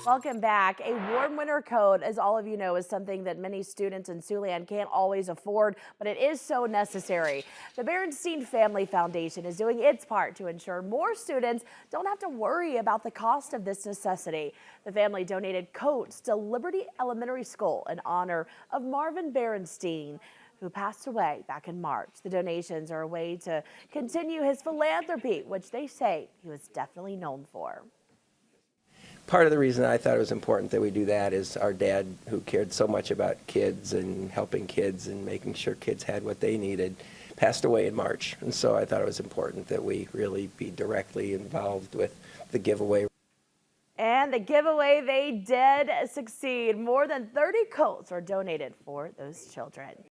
Welcome back. A warm winter coat, as all of you know, is something that many students in Siouxland can't always afford, but it is so necessary. The Berenstein Family Foundation is doing its part to ensure more students don't have to worry about the cost of this necessity. The family donated coats to Liberty Elementary School in honor of Marvin Berenstein, who passed away back in March. The donations are a way to continue his philanthropy, which they say he was definitely known for. Part of the reason I thought it was important that we do that is our dad, who cared so much about kids and helping kids and making sure kids had what they needed, passed away in March. And so I thought it was important that we really be directly involved with the giveaway. And the giveaway, they did succeed. More than 30 coats were donated for those children.